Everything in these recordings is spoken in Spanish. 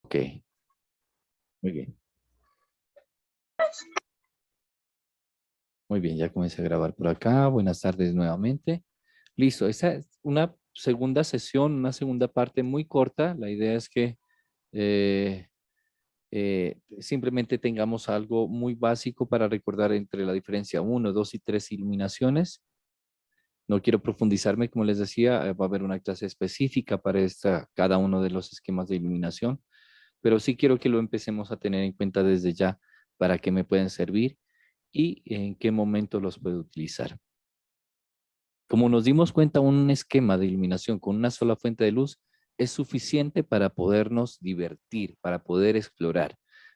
Ok, muy bien. Muy bien, ya comencé a grabar por acá. Buenas tardes nuevamente. Listo, esta es una segunda sesión, una segunda parte muy corta. La idea es que eh, simplemente tengamos algo muy básico para recordar entre la diferencia uno, 2 y 3 iluminaciones. No quiero profundizarme, como les decía, va a haber una clase específica para cada uno de los esquemas de iluminación, pero sí quiero que lo empecemos a tener en cuenta desde ya para qué me pueden servir y en qué momento los puedo utilizar. Como nos dimos cuenta, un esquema de iluminación con una sola fuente de luz es suficiente para podernos divertir, para poder explorar.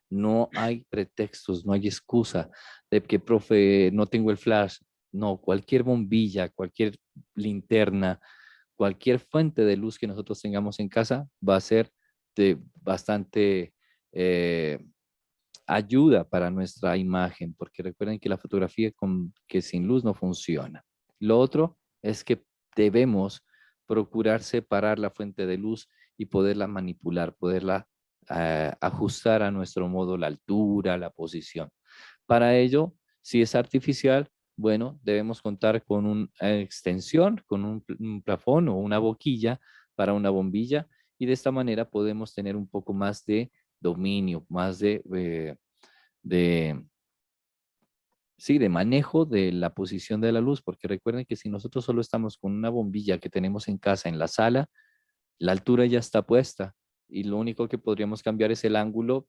No hay pretextos, no hay excusa de que, profe, no tengo el flash. No, cualquier bombilla, cualquier linterna, cualquier fuente de luz que nosotros tengamos en casa va a ser de bastante eh, ayuda para nuestra imagen, porque recuerden que la fotografía que sin luz no funciona. Lo otro es que debemos procurar separar la fuente de luz y poderla manipular, poderla ajustar a nuestro modo la altura, la posición. Para ello, si es artificial, bueno, debemos contar con una extensión, con un plafón o una boquilla para una bombilla y de esta manera podemos tener un poco más de dominio, más de, sí, de manejo de la posición de la luz, porque recuerden que si nosotros solo estamos con una bombilla que tenemos en casa, en la sala, la altura ya está puesta y lo único que podríamos cambiar es el ángulo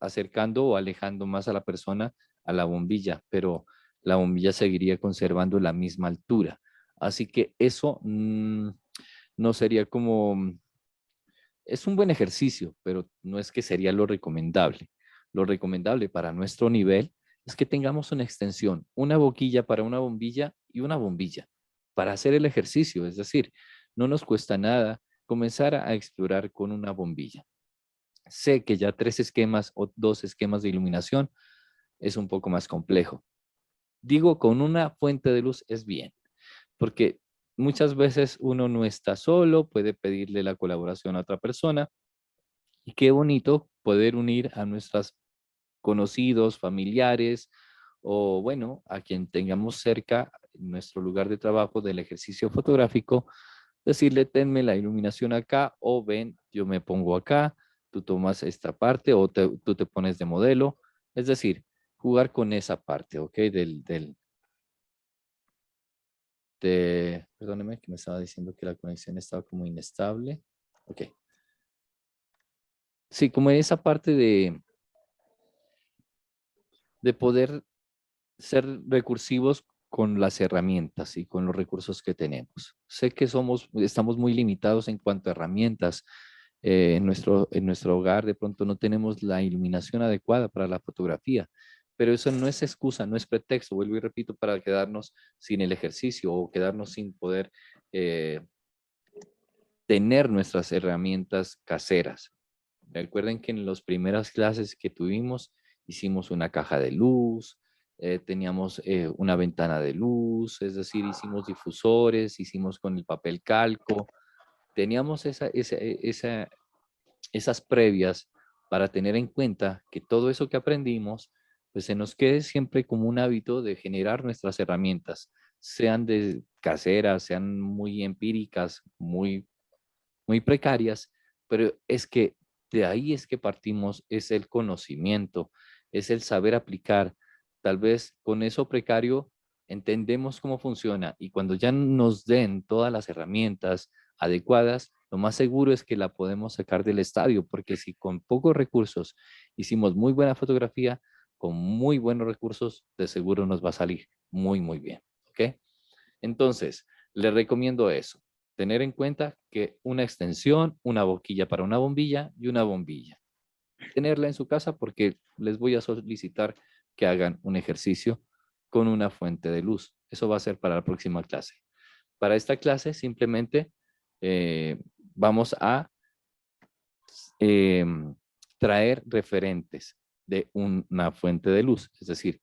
acercando o alejando más a la persona a la bombilla, pero la bombilla seguiría conservando la misma altura. Así que eso no sería como, es un buen ejercicio, pero no es que sería lo recomendable. Lo recomendable para nuestro nivel es que tengamos una extensión, una boquilla para una bombilla y una bombilla para hacer el ejercicio. Es decir, no nos cuesta nada comenzar a explorar con una bombilla. Sé que ya 3 esquemas o 2 esquemas de iluminación es un poco más complejo. Digo, con una fuente de luz es bien, porque muchas veces uno no está solo, puede pedirle la colaboración a otra persona y qué bonito poder unir a nuestros conocidos, familiares o bueno, a quien tengamos cerca en nuestro lugar de trabajo del ejercicio fotográfico, decirle, tenme la iluminación acá o ven, yo me pongo acá, tú tomas esta parte o tú te pones de modelo. Es decir, jugar con esa parte, ¿ok? Perdóneme que me estaba diciendo que la conexión estaba como inestable. Ok. Sí, como esa parte de poder ser recursivos con las herramientas y con los recursos que tenemos. Sé que estamos muy limitados en cuanto a herramientas. En nuestro hogar de pronto no tenemos la iluminación adecuada para la fotografía, pero eso no es excusa, no es pretexto, vuelvo y repito, para quedarnos sin el ejercicio o quedarnos sin poder eh, tener nuestras herramientas caseras. Recuerden que en las primeras clases que tuvimos hicimos una caja de luz, teníamos una ventana de luz, es decir, hicimos difusores, hicimos con el papel calco, teníamos esas previas para tener en cuenta que todo eso que aprendimos, pues se nos quede siempre como un hábito de generar nuestras herramientas, sean de caseras, sean muy empíricas, muy precarias, pero es que de ahí es que partimos, es el conocimiento, es el saber aplicar. Tal vez con eso precario entendemos cómo funciona y cuando ya nos den todas las herramientas adecuadas, lo más seguro es que la podemos sacar del estadio, porque si con pocos recursos hicimos muy buena fotografía, con muy buenos recursos, de seguro nos va a salir muy bien. ¿Ok? Entonces, les recomiendo eso. Tener en cuenta que una extensión, una boquilla para una bombilla y una bombilla. Tenerla en su casa porque les voy a solicitar que hagan un ejercicio con una fuente de luz. Eso va a ser para la próxima clase. Para esta clase simplemente vamos a eh, traer referentes de una fuente de luz. Es decir,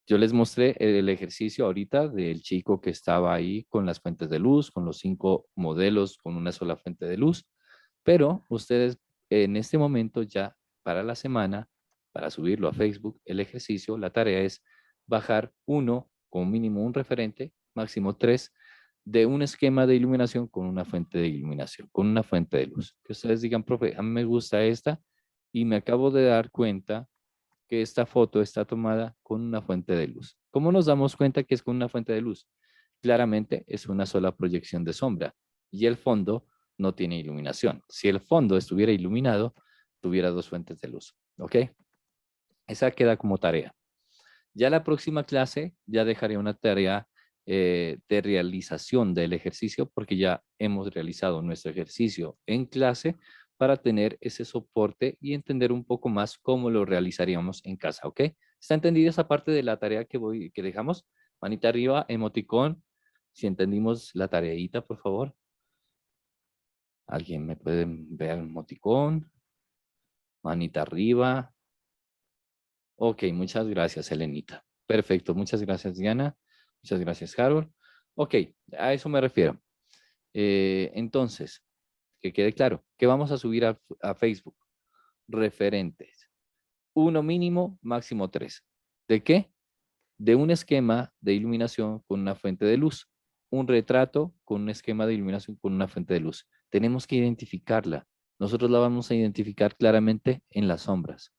yo les mostré el ejercicio ahorita del chico que estaba ahí con las fuentes de luz, con los 5 modelos con una sola fuente de luz, pero ustedes en este momento ya para la semana, para subirlo a Facebook, el ejercicio, la tarea es bajar uno, como mínimo un referente, máximo 3, de un esquema de iluminación con una fuente de iluminación, con una fuente de luz. Que ustedes digan, profe, a mí me gusta esta y me acabo de dar cuenta que esta foto está tomada con una fuente de luz. ¿Cómo nos damos cuenta que es con una fuente de luz? Claramente es una sola proyección de sombra y el fondo no tiene iluminación. Si el fondo estuviera iluminado, tuviera dos fuentes de luz. ¿Ok? Esa queda como tarea. Ya la próxima clase, ya dejaré una tarea de realización del ejercicio porque ya hemos realizado nuestro ejercicio en clase para tener ese soporte y entender un poco más cómo lo realizaríamos en casa, ¿ok? ¿Está entendida esa parte de la tarea que dejamos? Manita arriba, emoticón. Si entendimos la tareita, por favor. ¿Alguien me puede ver el emoticón? Manita arriba. Ok, muchas gracias, Elenita. Perfecto, muchas gracias, Diana. Muchas gracias, Harold. Ok, a eso me refiero. Entonces, que quede claro, ¿qué vamos a subir a Facebook? Referentes. Uno mínimo, máximo 3. ¿De qué? De un esquema de iluminación con una fuente de luz. Un retrato con un esquema de iluminación con una fuente de luz. Tenemos que identificarla. Nosotros la vamos a identificar claramente en las sombras.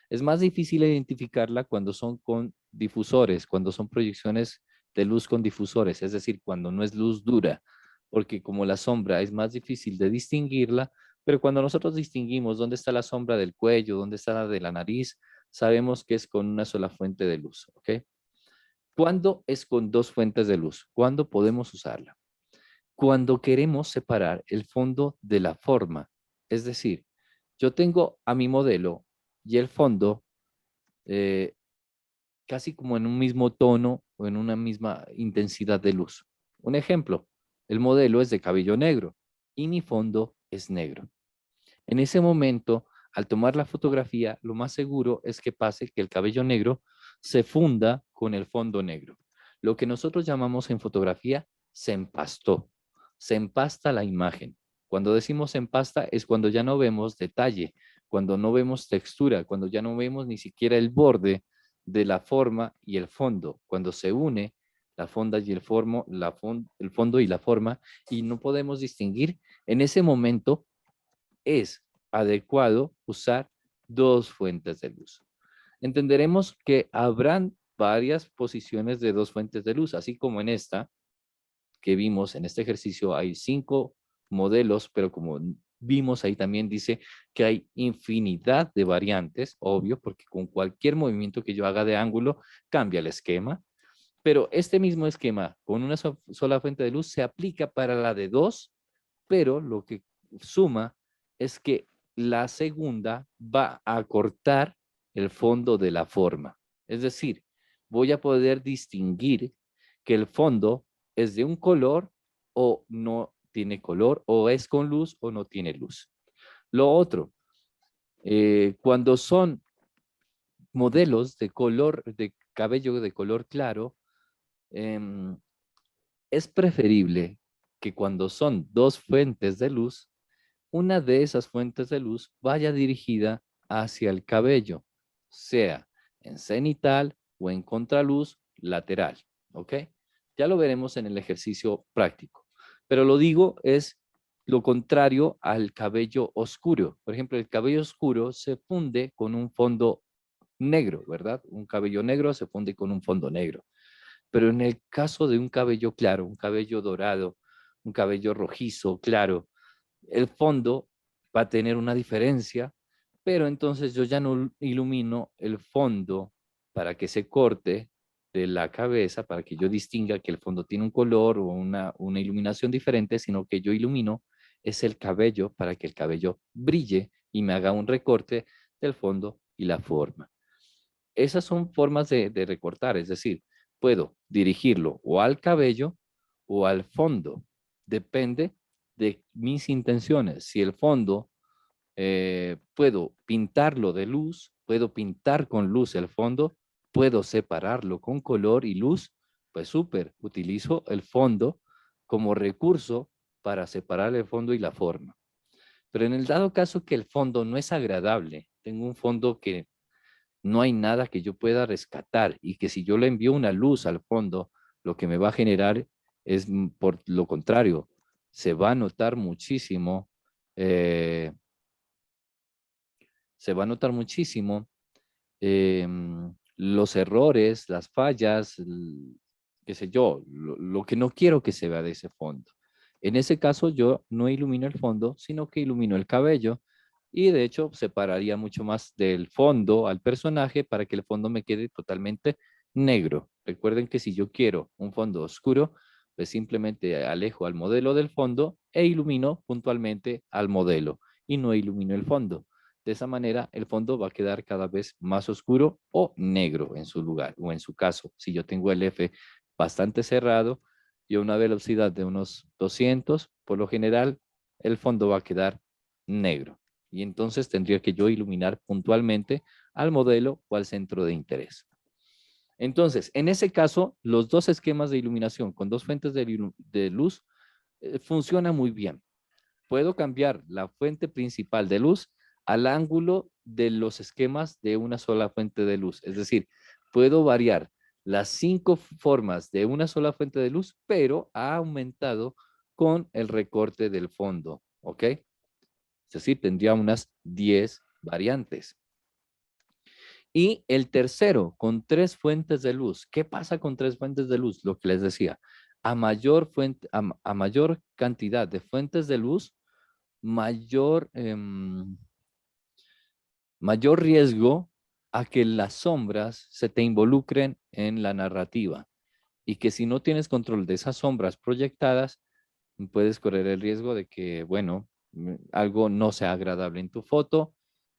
Es más difícil identificarla cuando son con difusores, cuando son proyecciones de luz con difusores, es decir, cuando no es luz dura, porque como la sombra es más difícil de distinguirla, pero cuando nosotros distinguimos dónde está la sombra del cuello, dónde está la de la nariz, sabemos que es con una sola fuente de luz, ¿ok? ¿Cuándo es con dos fuentes de luz? ¿Cuándo podemos usarla? Cuando queremos separar el fondo de la forma, es decir, yo tengo a mi modelo y el fondo eh, casi como en un mismo tono o en una misma intensidad de luz. Un ejemplo, el modelo es de cabello negro y mi fondo es negro. En ese momento, al tomar la fotografía, lo más seguro es que pase que el cabello negro se funda con el fondo negro. Lo que nosotros llamamos en fotografía se empastó, se empasta la imagen. Cuando decimos empasta es cuando ya no vemos detalle, cuando no vemos textura, cuando ya no vemos ni siquiera el borde de la forma y el fondo, cuando se une la fonda y el fondo y la forma y no podemos distinguir, en ese momento es adecuado usar dos fuentes de luz. Entenderemos que habrán varias posiciones de dos fuentes de luz, así como en esta que vimos en este ejercicio hay 5 modelos, pero como vimos ahí también dice que hay infinidad de variantes, obvio, porque con cualquier movimiento que yo haga de ángulo cambia el esquema, pero este mismo esquema con una sola fuente de luz se aplica para la de dos, pero lo que suma es que la segunda va a cortar el fondo de la forma. Es decir, voy a poder distinguir que el fondo es de un color o no tiene color, o es con luz o no tiene luz. Lo otro, cuando son modelos de color, de cabello de color claro, em, es preferible que cuando son dos fuentes de luz, una de esas fuentes de luz vaya dirigida hacia el cabello, sea en cenital o en contraluz lateral, ¿ok? Ya lo veremos en el ejercicio práctico, pero lo digo es lo contrario al cabello oscuro. Por ejemplo, el cabello oscuro se funde con un fondo negro, ¿verdad? Un cabello negro se funde con un fondo negro. Pero en el caso de un cabello claro, un cabello dorado, un cabello rojizo, claro, el fondo va a tener una diferencia, pero entonces yo ya no ilumino el fondo para que se corte de la cabeza, para que yo distinga que el fondo tiene un color o una iluminación diferente, sino que yo ilumino es el cabello para que el cabello brille y me haga un recorte del fondo y la forma. Esas son formas de recortar, es decir, puedo dirigirlo o al cabello o al fondo. Depende de mis intenciones. Si el fondo puedo pintarlo de luz, puedo pintar con luz el fondo, puedo separarlo con color y luz, pues súper, utilizo el fondo como recurso para separar el fondo y la forma. Pero en el dado caso que el fondo no es agradable, tengo un fondo que no hay nada que yo pueda rescatar y que si yo le envío una luz al fondo, lo que me va a generar es, por lo contrario, se va a notar muchísimo, eh, se va a notar muchísimo los errores, las fallas, qué sé yo, lo que no quiero que se vea de ese fondo. En ese caso, yo no ilumino el fondo, sino que ilumino el cabello y de hecho separaría mucho más del fondo al personaje para que el fondo me quede totalmente negro. Recuerden que si yo quiero un fondo oscuro, pues simplemente alejo al modelo del fondo e ilumino puntualmente al modelo y no ilumino el fondo. De esa manera, el fondo va a quedar cada vez más oscuro o negro en su lugar, o en su caso, si yo tengo el F bastante cerrado y a una velocidad de unos 200, por lo general, el fondo va a quedar negro. Y entonces tendría que yo iluminar puntualmente al modelo o al centro de interés. Entonces, en ese caso, los dos esquemas de iluminación con dos fuentes de luz funcionan muy bien. Puedo cambiar la fuente principal de luz al ángulo de los esquemas de una sola fuente de luz. Es decir, puedo variar las 5 formas de una sola fuente de luz, pero ha aumentado con el recorte del fondo, ¿ok? Es decir, tendría unas 10 variantes. Y el tercero, con 3 fuentes de luz. ¿Qué pasa con 3 fuentes de luz? Lo que les decía, a mayor cantidad de fuentes de luz, mayor, mayor riesgo a que las sombras se te involucren en la narrativa y que si no tienes control de esas sombras proyectadas, puedes correr el riesgo de que, bueno, algo no sea agradable en tu foto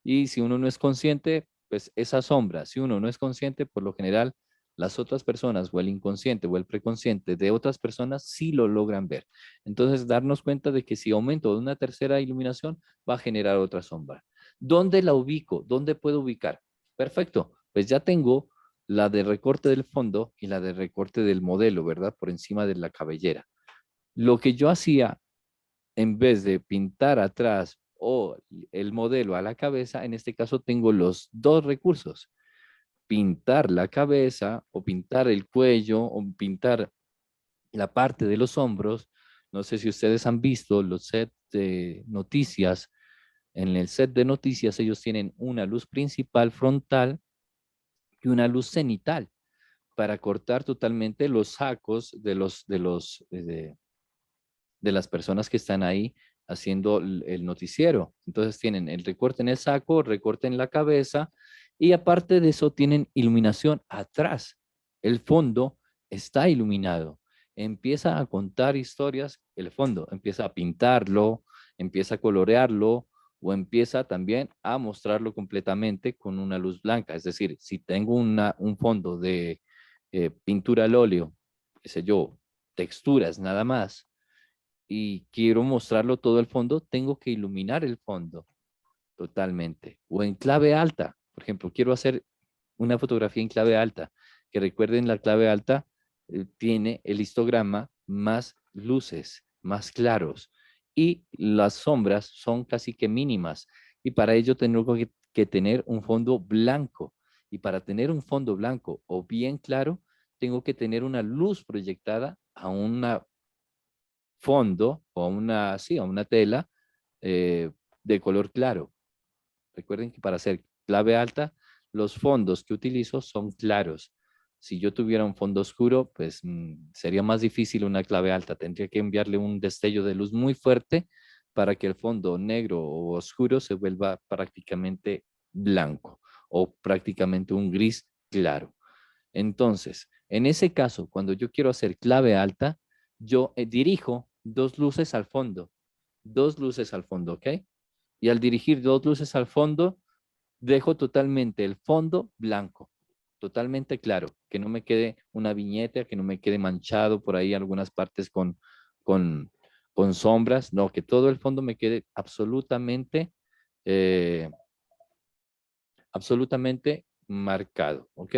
y si uno no es consciente, pues esa sombra, si uno no es consciente, por lo general, las otras personas o el inconsciente o el preconsciente de otras personas sí lo logran ver. Entonces, darnos cuenta de que si aumento de una tercera iluminación, va a generar otra sombra. ¿Dónde la ubico? ¿Dónde puedo ubicar? Perfecto, pues ya tengo la de recorte del fondo y la de recorte del modelo, ¿verdad? Por encima de la cabellera. Lo que yo hacía, en vez de pintar atrás o el modelo a la cabeza, en este caso tengo los dos recursos. Pintar la cabeza o pintar el cuello o pintar la parte de los hombros. No sé si ustedes han visto los sets de noticias. En el set de noticias ellos tienen una luz principal frontal y una luz cenital para cortar totalmente los sacos de las personas que están ahí haciendo el noticiero. Entonces tienen el recorte en el saco, recorte en la cabeza y aparte de eso tienen iluminación atrás. El fondo está iluminado. Empieza a contar historias, el fondo empieza a pintarlo, empieza a colorearlo o empieza también a mostrarlo completamente con una luz blanca. Es decir, si tengo un fondo de pintura al óleo, qué sé yo, texturas nada más, y quiero mostrarlo todo el fondo, tengo que iluminar el fondo totalmente. O en clave alta. Por ejemplo, quiero hacer una fotografía en clave alta. Que recuerden, la clave alta tiene el histograma más luces, más claros. Y las sombras son casi que mínimas. Y para ello tengo que tener un fondo blanco. Y para tener un fondo blanco o bien claro, tengo que tener una luz proyectada a una fondo o a una tela eh, de color claro. Recuerden que para hacer clave alta, los fondos que utilizo son claros. Si yo tuviera un fondo oscuro, pues sería más difícil una clave alta. Tendría que enviarle un destello de luz muy fuerte para que el fondo negro o oscuro se vuelva prácticamente blanco o prácticamente un gris claro. Entonces, en ese caso, cuando yo quiero hacer clave alta, yo dirijo dos luces al fondo, ¿ok? Y al dirigir dos luces al fondo, dejo totalmente el fondo blanco, totalmente claro, que no me quede una viñeta, que no me quede manchado por ahí algunas partes con, con sombras, no, que todo el fondo me quede absolutamente, eh, absolutamente marcado, ¿ok?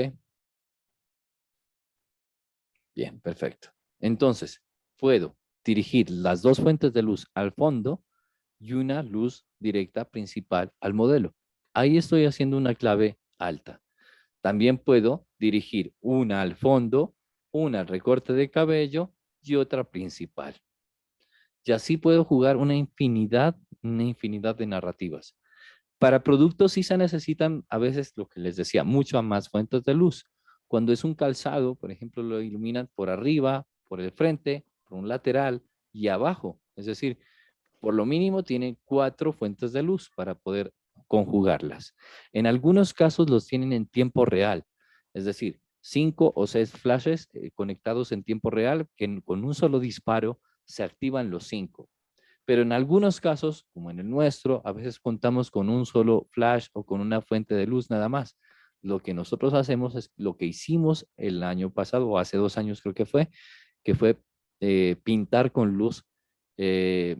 Bien, perfecto. Entonces, puedo dirigir las dos fuentes de luz al fondo y una luz directa principal al modelo. Ahí estoy haciendo una clave alta. También puedo dirigir una al fondo, una al recorte de cabello y otra principal. Y así puedo jugar una infinidad de narrativas. Para productos sí se necesitan a veces lo que les decía, mucho más fuentes de luz. Cuando es un calzado, por ejemplo, lo iluminan por arriba, por el frente, por un lateral y abajo. Es decir, por lo mínimo tienen 4 fuentes de luz para poder conjugarlas. En algunos casos los tienen en tiempo real, es decir, 5 o 6 flashes conectados en tiempo real que con un solo disparo se activan los 5. Pero en algunos casos, como en el nuestro, a veces contamos con un solo flash o con una fuente de luz nada más. Lo que nosotros hacemos es lo que hicimos el año pasado, o hace 2 años creo que fue pintar con luz eh,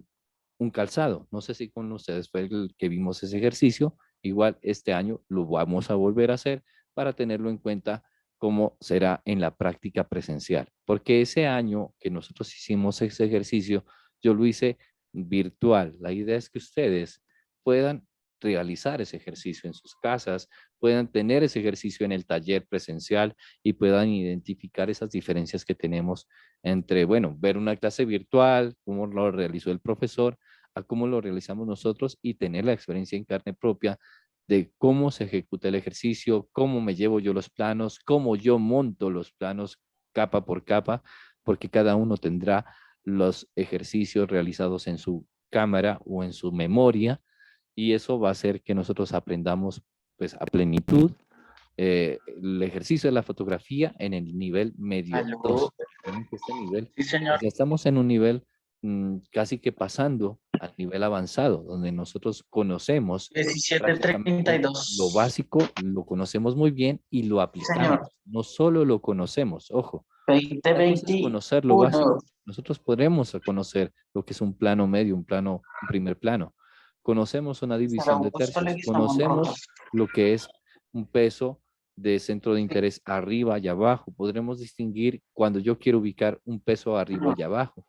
un calzado. No sé si con ustedes fue el que vimos ese ejercicio. Igual este año lo vamos a volver a hacer para tenerlo en cuenta cómo será en la práctica presencial. Porque ese año que nosotros hicimos ese ejercicio, yo lo hice virtual. La idea es que ustedes puedan realizar ese ejercicio en sus casas, puedan tener ese ejercicio en el taller presencial y puedan identificar esas diferencias que tenemos entre, bueno, ver una clase virtual, cómo lo realizó el profesor, a cómo lo realizamos nosotros y tener la experiencia en carne propia de cómo se ejecuta el ejercicio, cómo me llevo yo los planos, cómo yo monto los planos capa por capa, porque cada uno tendrá los ejercicios realizados en su cámara o en su memoria y eso va a hacer que nosotros aprendamos pues a plenitud el ejercicio de la fotografía en el nivel medio Aló. 2. Recuerden que este nivel, Sí, señor. pues ya estamos en un nivel casi que pasando al nivel avanzado, donde nosotros conocemos prácticamente 17:32. lo básico, lo conocemos muy bien y lo Sí, aplicamos. señor. No solo lo conocemos, ojo, veinte una cosa es conocer lo básico. veintiuno Nosotros podremos conocer lo que es un plano medio, un primer plano. Conocemos una división de Saraucos tercios, Leguizamón conocemos Rotos. lo que es un peso de centro de interés arriba y abajo. Podremos distinguir cuando yo quiero ubicar un peso arriba y abajo.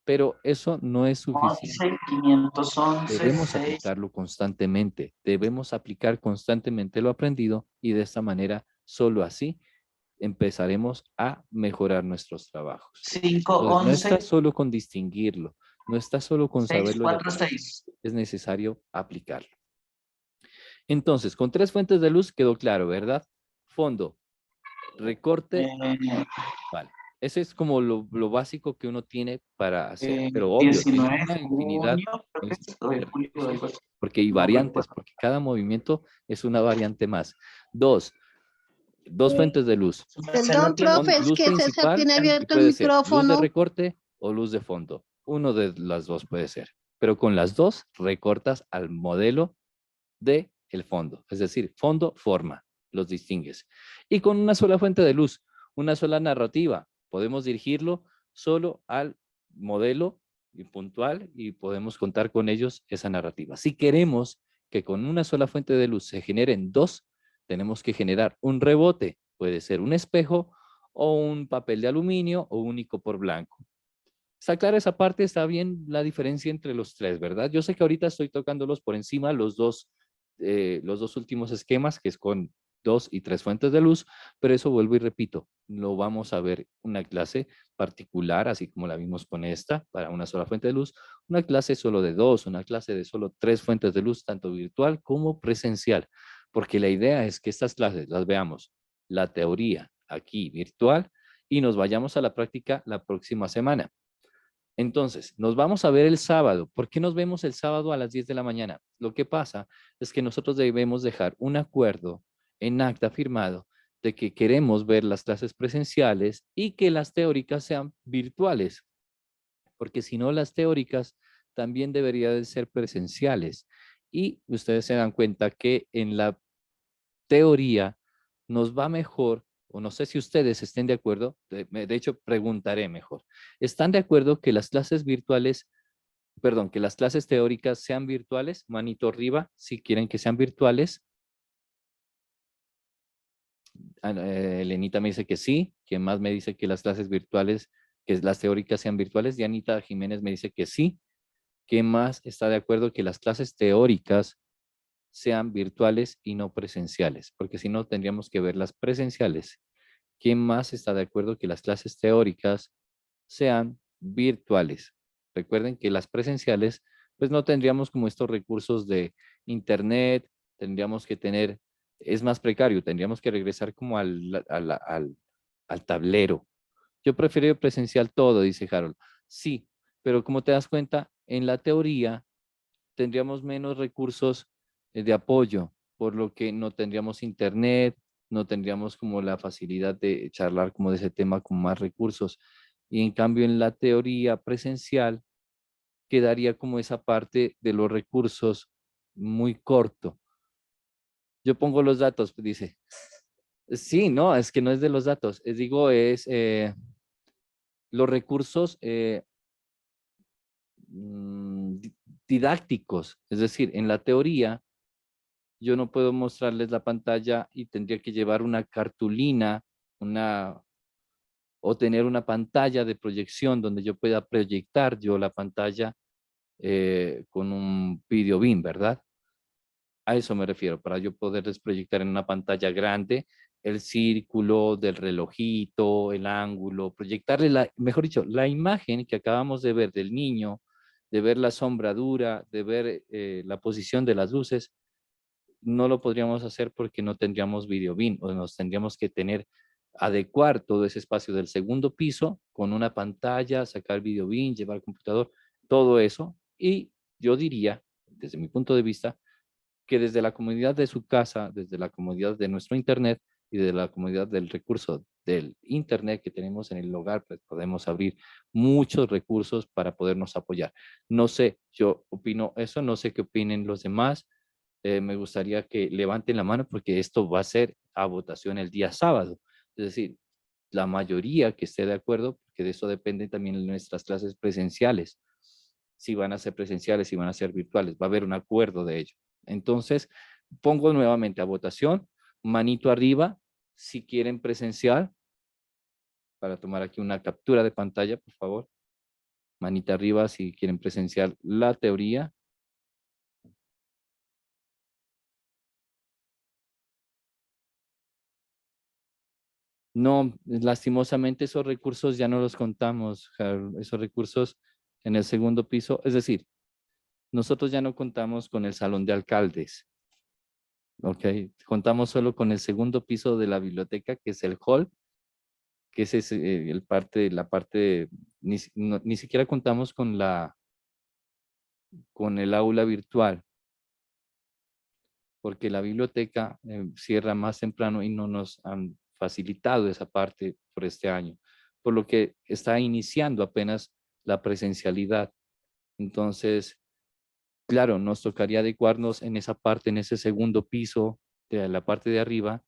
Pero eso no es suficiente. 511, Debemos 6. aplicarlo constantemente. Debemos aplicar constantemente lo aprendido y de esta manera, solo así, empezaremos a mejorar nuestros trabajos. Entonces, no 511, está solo con distinguirlo, no está solo con saberlo de aprendizaje, 646. es necesario aplicarlo. Entonces, con 3 fuentes de luz quedó claro, ¿verdad? Fondo, recorte, Eh, vale. Ese es como lo básico que uno tiene para hacer, pero obvio, tiene 19 de una infinidad, junio, creo que es es, o de julio, algo ejercicios, así. porque hay No variantes, recuerdo. porque cada movimiento es una variante más. Dos fuentes de luz. Se no Perdón, tiene profe, es Luz que César principal tiene y abierto el puede ser luz de micrófono. recorte o luz de fondo. Uno de las dos puede ser. Pero con las dos recortas al modelo de el fondo. Es decir, fondo, forma. Los distingues. Y con una sola fuente de luz, una sola narrativa, podemos dirigirlo solo al modelo y puntual y podemos contar con ellos esa narrativa. Si queremos que con una sola fuente de luz se generen dos, tenemos que generar un rebote. Puede ser un espejo o un papel de aluminio o un icopor blanco. Está clara esa parte, está bien la diferencia entre los tres, ¿verdad? Yo sé que ahorita estoy tocándolos por encima los dos últimos esquemas, que es con 2 y 3 fuentes de luz, pero eso vuelvo y repito, lo vamos a ver una clase particular, así como la vimos con esta, para una sola fuente de luz, una clase solo de 2, una clase de solo 3 fuentes de luz, tanto virtual como presencial, porque la idea es que estas clases las veamos, la teoría aquí virtual, y nos vayamos a la práctica la próxima semana. Entonces, nos vamos a ver el sábado. ¿Por qué nos vemos el sábado a las 10 de la mañana? Lo que pasa es que nosotros debemos dejar un acuerdo en acta firmado de que queremos ver las clases presenciales y que las teóricas sean virtuales, porque si no, las teóricas también deberían de ser presenciales. Y ustedes se dan cuenta que en la teoría nos va mejor, o no sé si ustedes estén de acuerdo, de hecho preguntaré mejor. ¿Están de acuerdo que las clases virtuales, perdón, que las clases teóricas sean virtuales? Manito arriba, si quieren que sean virtuales. Elenita me dice que sí. ¿Quién más me dice que las clases virtuales, que las teóricas sean virtuales? Dianita Jiménez me dice que sí. ¿Quién más está de acuerdo que las clases teóricas sean virtuales y no presenciales? Porque si no, tendríamos que ver las presenciales. ¿Quién más está de acuerdo que las clases teóricas sean virtuales? Recuerden que las presenciales, pues no tendríamos como estos recursos de internet, tendríamos que tener, es más precario, tendríamos que regresar como al tablero. Yo prefiero presencial todo, dice Harold. Sí, pero como te das cuenta, en la teoría tendríamos menos recursos de apoyo, por lo que no tendríamos internet, no tendríamos como la facilidad de charlar como de ese tema con más recursos. Y en cambio en la teoría presencial quedaría como esa parte de los recursos muy corto. Yo pongo los datos, dice. Sí, no, es que no es de los datos, digo, es los recursos didácticos, es decir, en la teoría yo no puedo mostrarles la pantalla y tendría que llevar una cartulina, una, o tener una pantalla de proyección donde yo pueda proyectar yo la pantalla con un video beam, ¿verdad? A eso me refiero, para yo poderles proyectar en una pantalla grande el círculo del relojito, el ángulo, proyectarle la, mejor dicho, la imagen que acabamos de ver del niño, de ver la sombradura, de ver la posición de las luces, no lo podríamos hacer porque no tendríamos video beam o nos tendríamos que tener, adecuar todo ese espacio del segundo piso con una pantalla, sacar video beam, llevar computador, todo eso. Y yo diría, desde mi punto de vista, que desde la comodidad de su casa, desde la comodidad de nuestro internet y de la comodidad del recurso del internet que tenemos en el hogar, pues podemos abrir muchos recursos para podernos apoyar. No sé, yo opino eso, no sé qué opinen los demás. Me gustaría que levanten la mano porque esto va a ser a votación el día sábado. Es decir, la mayoría que esté de acuerdo, porque de eso dependen también nuestras clases presenciales, si van a ser presenciales, si van a ser virtuales, va a haber un acuerdo de ello. Entonces, pongo nuevamente a votación, manito arriba, si quieren presencial, para tomar aquí una captura de pantalla, por favor. Manita arriba si quieren presenciar la teoría. No, lastimosamente esos recursos ya no los contamos, Harold. Esos recursos en el segundo piso, es decir, nosotros ya no contamos con el salón de alcaldes, ¿ok? Contamos solo con el segundo piso de la biblioteca, que es el hall, que es el parte, la parte, ni siquiera contamos con el aula virtual, porque la biblioteca cierra más temprano y no nos han facilitado esa parte por este año, por lo que está iniciando apenas la presencialidad. Entonces, claro, nos tocaría adecuarnos en esa parte, en ese segundo piso de la parte de arriba,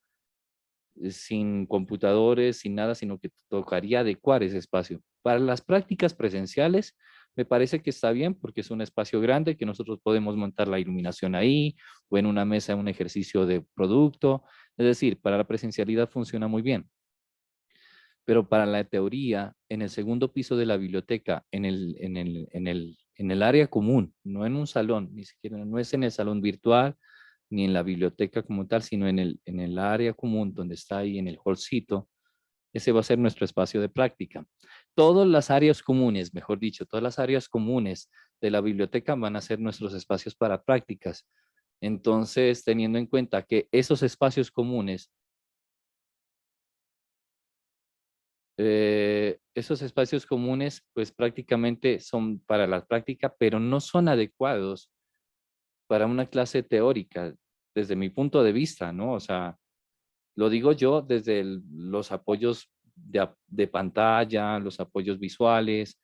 sin computadores, sin nada, sino que tocaría adecuar ese espacio. Para las prácticas presenciales, me parece que está bien porque es un espacio grande que nosotros podemos montar la iluminación ahí o en una mesa un ejercicio de producto. Es decir, para la presencialidad funciona muy bien. Pero para la teoría, en el segundo piso de la biblioteca, en el área común, no en un salón, ni siquiera, no es en el salón virtual, ni en la biblioteca como tal, sino en el área común donde está ahí en el hallcito, ese va a ser nuestro espacio de práctica. Todas las áreas comunes, mejor dicho, todas las áreas comunes de la biblioteca van a ser nuestros espacios para prácticas. Entonces, teniendo en cuenta que esos espacios comunes, esos espacios comunes, pues prácticamente son para la práctica, pero no son adecuados para una clase teórica, desde mi punto de vista, ¿no? O sea, lo digo yo desde los apoyos de pantalla, los apoyos visuales.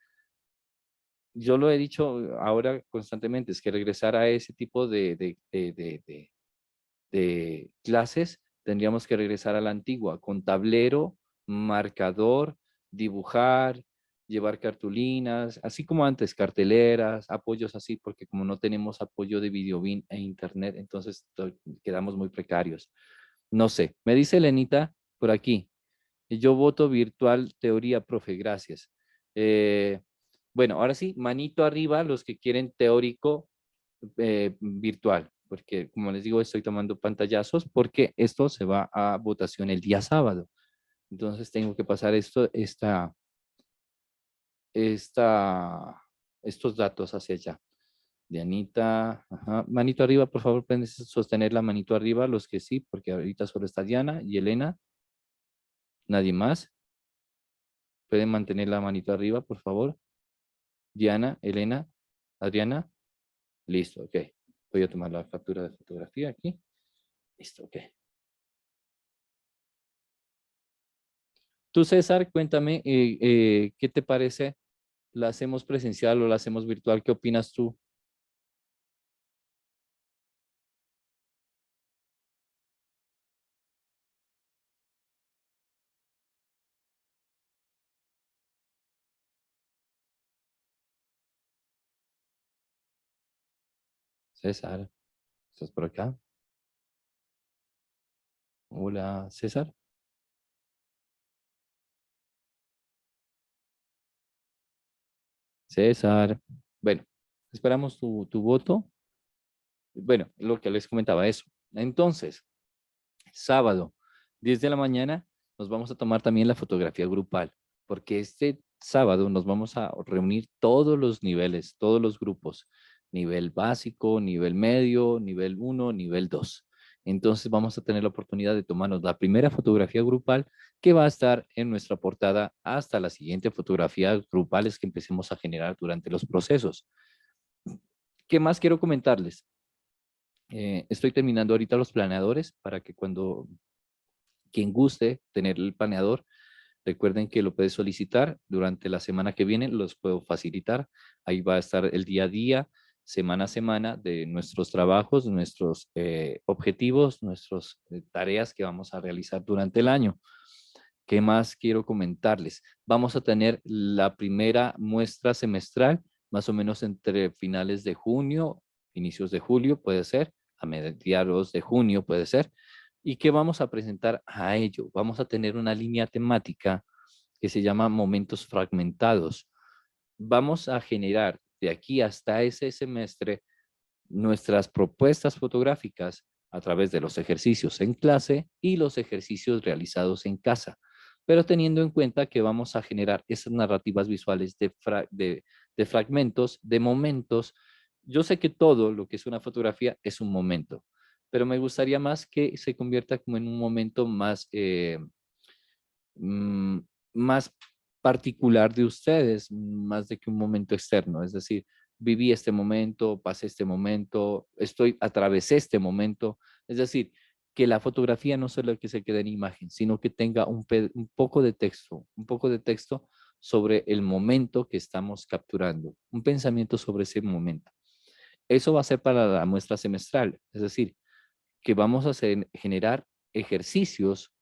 Yo lo he dicho ahora constantemente, es que regresar a ese tipo de clases tendríamos que regresar a la antigua, con tablero, marcador, dibujar, llevar cartulinas, así como antes, carteleras, apoyos así, porque como no tenemos apoyo de videobeam e internet, entonces quedamos muy precarios. No sé, me dice Lenita por aquí, yo voto virtual teoría, profe, gracias. Bueno, ahora sí, manito arriba los que quieren teórico virtual, porque como les digo, estoy tomando pantallazos porque esto se va a votación el día sábado. Entonces tengo que pasar esta, estos datos hacia allá. Dianita, ajá. Manito arriba, por favor, pueden sostener la manito arriba, los que sí, porque ahorita solo está Diana y Elena, nadie más. Pueden mantener la manito arriba, por favor. Diana, Elena, Adriana, listo, ok. Voy a tomar la captura de fotografía aquí. Listo, ok. Tú, César, cuéntame, ¿qué te parece? ¿La hacemos presencial o la hacemos virtual? ¿Qué opinas tú? César, ¿estás por acá? Hola, César. César. Bueno, esperamos tu voto. Bueno, lo que les comentaba eso. Entonces, sábado, 10 de la mañana, nos vamos a tomar también la fotografía grupal, porque este sábado nos vamos a reunir todos los niveles, todos los grupos, nivel básico, nivel medio, nivel uno, nivel 2. Entonces vamos a tener la oportunidad de tomarnos la primera fotografía grupal que va a estar en nuestra portada hasta la siguiente fotografía grupales que empecemos a generar durante los procesos. ¿Qué más quiero comentarles? Estoy terminando ahorita los planeadores para que cuando quien guste tener el planeador, recuerden que lo puede solicitar durante la semana que viene, los puedo facilitar. Ahí va a estar el día a día, semana a semana de nuestros trabajos, nuestros objetivos, nuestras tareas que vamos a realizar durante el año. ¿Qué más quiero comentarles? Vamos a tener la primera muestra semestral, más o menos entre finales de junio, inicios de julio, puede ser, a mediados de junio, puede ser. ¿Y qué vamos a presentar a ello? Vamos a tener una línea temática que se llama momentos fragmentados. Vamos a generar de aquí hasta ese semestre nuestras propuestas fotográficas a través de los ejercicios en clase y los ejercicios realizados en casa, pero teniendo en cuenta que vamos a generar esas narrativas visuales de fragmentos, de momentos. Yo sé que todo lo que es una fotografía es un momento, pero me gustaría más que se convierta como en un momento más, mm, más particular de ustedes, más de que un momento externo. Es decir, viví este momento, pasé este momento, atravesé este momento. Es decir, que la fotografía no solo que se quede en imagen, sino que tenga un poco de texto, un poco de texto sobre el momento que estamos capturando, un pensamiento sobre ese momento. Eso va a ser para la muestra semestral, es decir, que vamos a generar ejercicios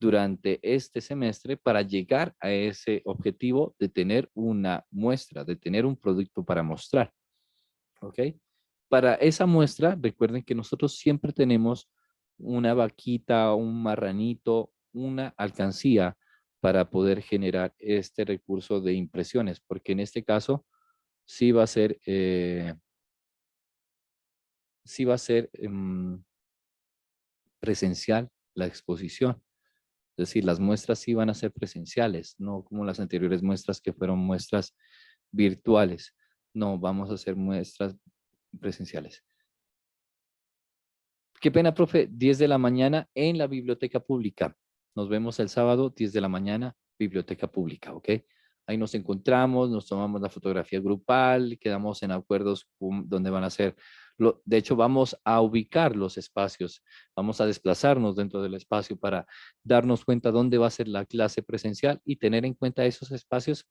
durante este semestre para llegar a ese objetivo de tener una muestra, de tener un producto para mostrar. ¿Ok? Para esa muestra, recuerden que nosotros siempre tenemos una vaquita, un marranito, una alcancía para poder generar este recurso de impresiones, porque en este caso sí va a ser, sí va a ser presencial la exposición. Es decir, las muestras sí van a ser presenciales, no como las anteriores muestras que fueron muestras virtuales. No, vamos a hacer muestras presenciales. Qué pena, profe, 10 de la mañana en la biblioteca pública. Nos vemos el sábado, 10 de la mañana, biblioteca pública, ¿ok? Ahí nos encontramos, nos tomamos la fotografía grupal, quedamos en acuerdos donde van a ser, de hecho vamos a ubicar los espacios, vamos a desplazarnos dentro del espacio para darnos cuenta dónde va a ser la clase presencial y tener en cuenta esos espacios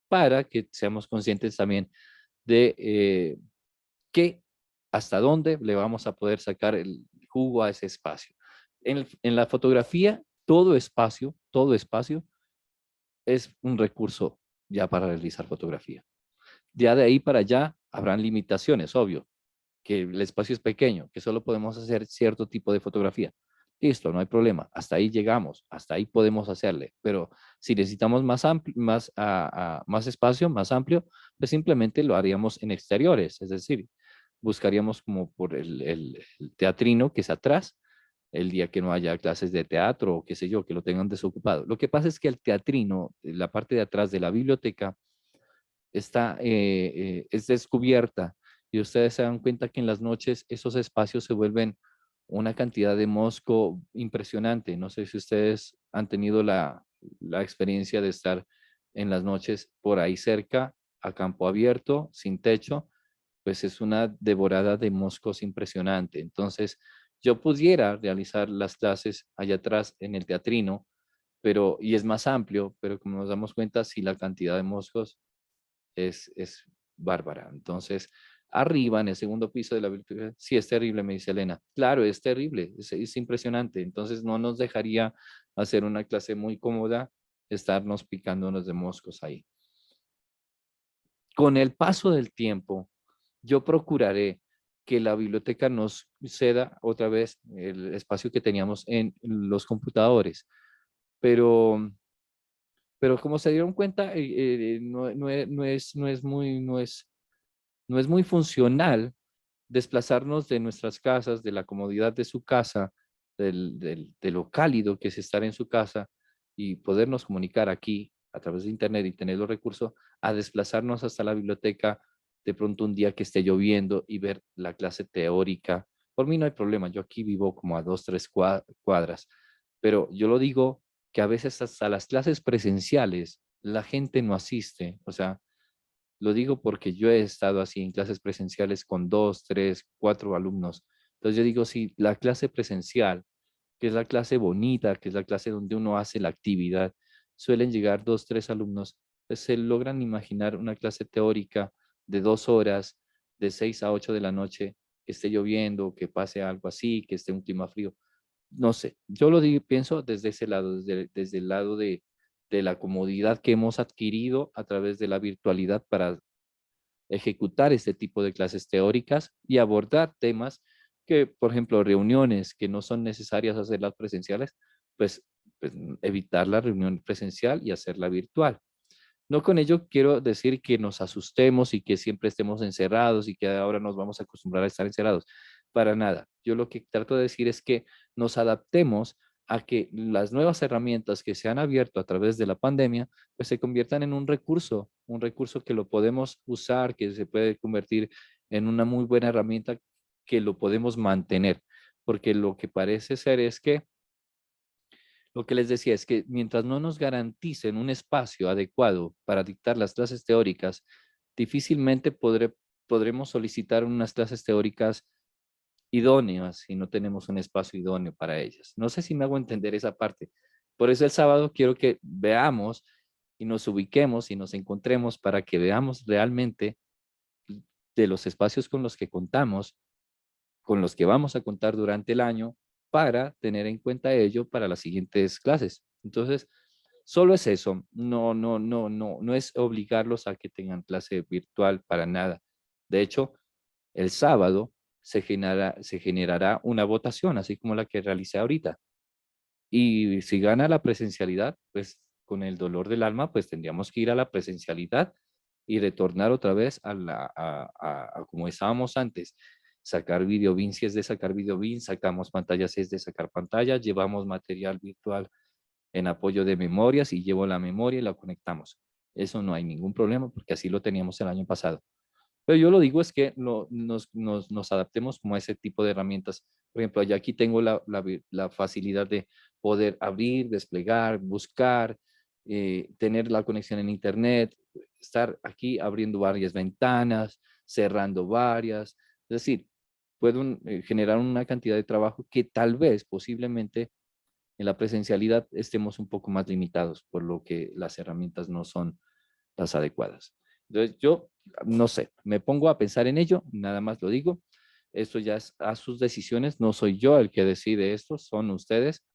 para que seamos conscientes también de qué, hasta dónde le vamos a poder sacar el jugo a ese espacio. En la fotografía, todo espacio es un recurso ya para realizar fotografía. Ya de ahí para allá habrán limitaciones, obvio, que el espacio es pequeño, que solo podemos hacer cierto tipo de fotografía, Listo, no hay problema. Hasta ahí llegamos, hasta ahí podemos hacerle. Pero si necesitamos más, más espacio, más amplio, pues simplemente lo haríamos en exteriores. Es decir, buscaríamos como por el teatrino que es atrás, el día que no haya clases de teatro o qué sé yo, que lo tengan desocupado. Lo que pasa es que el teatrino, la parte de atrás de la biblioteca, es descubierta y ustedes se dan cuenta que en las noches esos espacios se vuelven una cantidad de mosco impresionante. No sé si ustedes han tenido la experiencia de estar en las noches por ahí cerca, a campo abierto, sin techo, pues es una devorada de moscos impresionante. Entonces, yo pudiera realizar las clases allá atrás en el teatrino, y es más amplio, pero como nos damos cuenta, si la cantidad de moscos es bárbara. Entonces, arriba, en el segundo piso de la biblioteca, sí es terrible, me dice Elena. Claro, es terrible, es impresionante. Entonces, no nos dejaría hacer una clase muy cómoda, estarnos picándonos de moscos ahí. Con el paso del tiempo, yo procuraré que la biblioteca nos ceda otra vez el espacio que teníamos en los computadores, pero como se dieron cuenta, no es muy funcional desplazarnos de nuestras casas, de la comodidad de su casa, de lo cálido que es estar en su casa y podernos comunicar aquí a través de Internet y tener los recursos, a desplazarnos hasta la biblioteca de pronto un día que esté lloviendo y ver la clase teórica. Por mí no hay problema, yo aquí vivo como a 2, 3 cuadras, pero yo lo digo que a veces hasta las clases presenciales la gente no asiste, o sea, lo digo porque yo he estado así en clases presenciales con 2, 3, 4 alumnos. Entonces yo digo, si la clase presencial, que es la clase bonita, que es la clase donde uno hace la actividad, suelen llegar 2, 3 alumnos, pues se logran imaginar una clase teórica de 2 horas, de 6 a 8 de la noche, que esté lloviendo, que pase algo así, que esté un clima frío. No sé, yo lo digo, pienso desde ese lado, desde el lado de la comodidad que hemos adquirido a través de la virtualidad para ejecutar este tipo de clases teóricas y abordar temas que, por ejemplo, reuniones que no son necesarias hacerlas presenciales, pues, evitar la reunión presencial y hacerla virtual. No con ello quiero decir que nos asustemos y que siempre estemos encerrados y que ahora nos vamos a acostumbrar a estar encerrados. Para nada. Yo lo que trato de decir es que nos adaptemos a que las nuevas herramientas que se han abierto a través de la pandemia, pues se conviertan en un recurso que lo podemos usar, que se puede convertir en una muy buena herramienta que lo podemos mantener. Porque lo que parece ser es que lo que les decía es que mientras no nos garanticen un espacio adecuado para dictar las clases teóricas, difícilmente podremos solicitar unas clases teóricas idóneas si no tenemos un espacio idóneo para ellas. No sé si me hago entender esa parte. Por eso el sábado quiero que veamos y nos ubiquemos y nos encontremos para que veamos realmente de los espacios con los que contamos, con los que vamos a contar durante el año para tener en cuenta ello para las siguientes clases. Entonces, solo es eso, no es obligarlos a que tengan clase virtual para nada. De hecho, el sábado se generará una votación, así como la que realicé ahorita. Y si gana la presencialidad, pues con el dolor del alma, pues tendríamos que ir a la presencialidad y retornar otra vez a como estábamos antes. Sacar videobin si es de sacar videobin, sacamos pantallas si es de sacar pantalla, llevamos material virtual en apoyo de memorias y llevo la memoria y la conectamos. Eso no hay ningún problema porque así lo teníamos el año pasado. Pero yo lo digo es que nos adaptemos como a ese tipo de herramientas. Por ejemplo, ya aquí tengo la facilidad de poder abrir, desplegar, buscar, tener la conexión en Internet, estar aquí abriendo varias ventanas, cerrando varias. Es decir, puedo generar una cantidad de trabajo que tal vez, posiblemente, en la presencialidad estemos un poco más limitados, por lo que las herramientas no son las adecuadas. Entonces yo, no sé, me pongo a pensar en ello, nada más lo digo. Esto ya es a sus decisiones, no soy yo el que decide esto, son ustedes.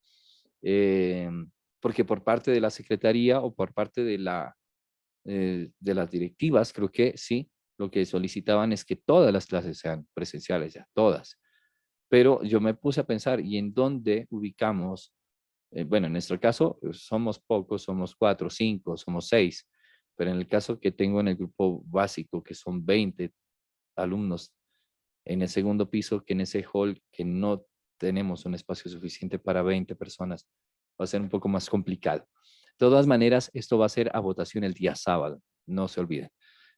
Eh, Porque por parte de la Secretaría o por parte de las directivas, creo que sí, lo que solicitaban es que todas las clases sean presenciales ya, todas. Pero yo me puse a pensar, ¿y en dónde ubicamos? Bueno, en nuestro caso somos pocos, somos 4, 5, somos 6, pero en el caso que tengo en el grupo básico, que son 20 alumnos en el segundo piso, que en ese hall que no tenemos un espacio suficiente para 20 personas, va a ser un poco más complicado. De todas maneras, esto va a ser a votación el día sábado, no se olviden.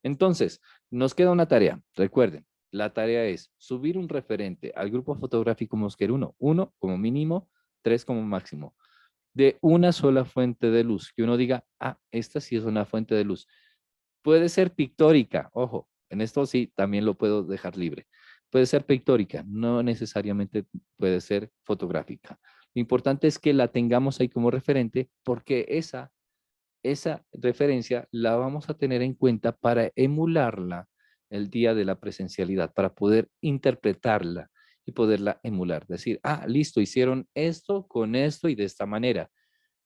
Entonces, nos queda una tarea, recuerden, la tarea es subir un referente al grupo fotográfico Mosquera 1 como mínimo, 3 como máximo, de una sola fuente de luz, que uno diga, ah, esta sí es una fuente de luz. Puede ser pictórica, ojo, en esto sí también lo puedo dejar libre. Puede ser pictórica, no necesariamente puede ser fotográfica. Lo importante es que la tengamos ahí como referente porque esa referencia la vamos a tener en cuenta para emularla el día de la presencialidad, para poder interpretarla y poderla emular. Decir, ah, listo, hicieron esto con esto y de esta manera.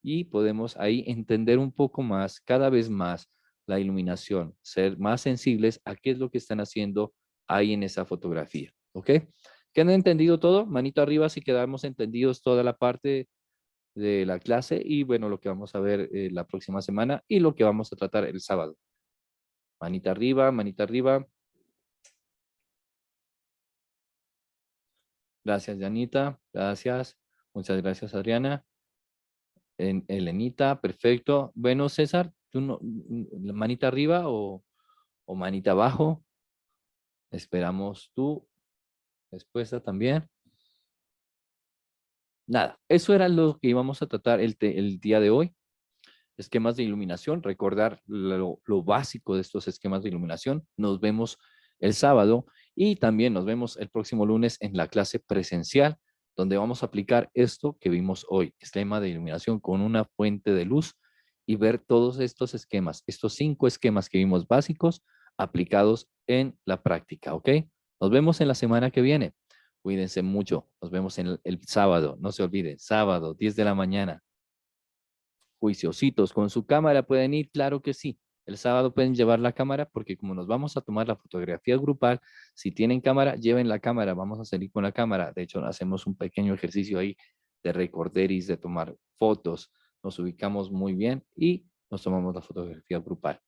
Y podemos ahí entender un poco más, cada vez más, la iluminación, ser más sensibles a qué es lo que están haciendo ahí en esa fotografía. ¿Ok? ¿Quedan entendido todo? Manito arriba si quedamos entendidos toda la parte de la clase y bueno, lo que vamos a ver la próxima semana y lo que vamos a tratar el sábado. Manita arriba, manita arriba. Gracias, Janita. Gracias. Muchas gracias, Adriana. Elenita, perfecto. Bueno, César, ¿tú no, manita arriba o manita abajo? Esperamos tu respuesta también. Nada, eso era lo que íbamos a tratar el día de hoy. Esquemas de iluminación, recordar lo básico de estos esquemas de iluminación. Nos vemos el sábado y también nos vemos el próximo lunes en la clase presencial, donde vamos a aplicar esto que vimos hoy, esquema de iluminación con una fuente de luz y ver todos estos esquemas, estos 5 esquemas que vimos básicos aplicados en la práctica, ¿ok? Nos vemos en la semana que viene. Cuídense mucho. Nos vemos en el sábado. No se olviden, sábado, 10 de la mañana. Juiciositos, ¿con su cámara pueden ir? Claro que sí. El sábado pueden llevar la cámara porque como nos vamos a tomar la fotografía grupal, si tienen cámara, lleven la cámara. Vamos a salir con la cámara. De hecho, hacemos un pequeño ejercicio ahí de recorderis, de tomar fotos. Nos ubicamos muy bien y nos tomamos la fotografía grupal.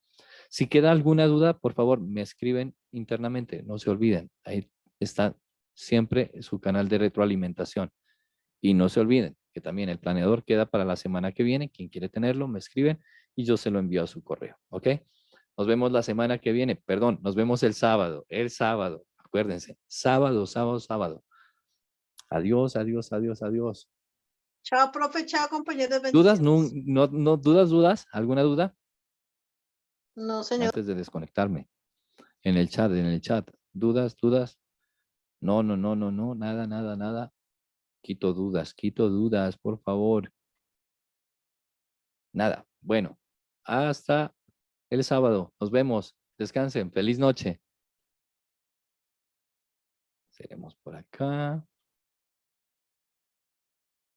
Si queda alguna duda, por favor, me escriben internamente. No se olviden. Ahí está siempre su canal de retroalimentación. Y no se olviden que también el planeador queda para la semana que viene. Quien quiere tenerlo, me escriben y yo se lo envío a su correo. ¿Ok? Nos vemos la semana que viene. Perdón, nos vemos el sábado. El sábado. Acuérdense. Sábado, sábado, sábado. Adiós, adiós, adiós, adiós. Chao, profe. Chao, compañeros. ¿Dudas? Bendiciones. No, dudas? ¿Alguna duda? No, señor. Antes de desconectarme. En el chat, en el chat. ¿Dudas? No, nada, nada, nada. Quito dudas, por favor. Nada. Bueno, hasta el sábado. Nos vemos. Descansen. Feliz noche. Seremos por acá.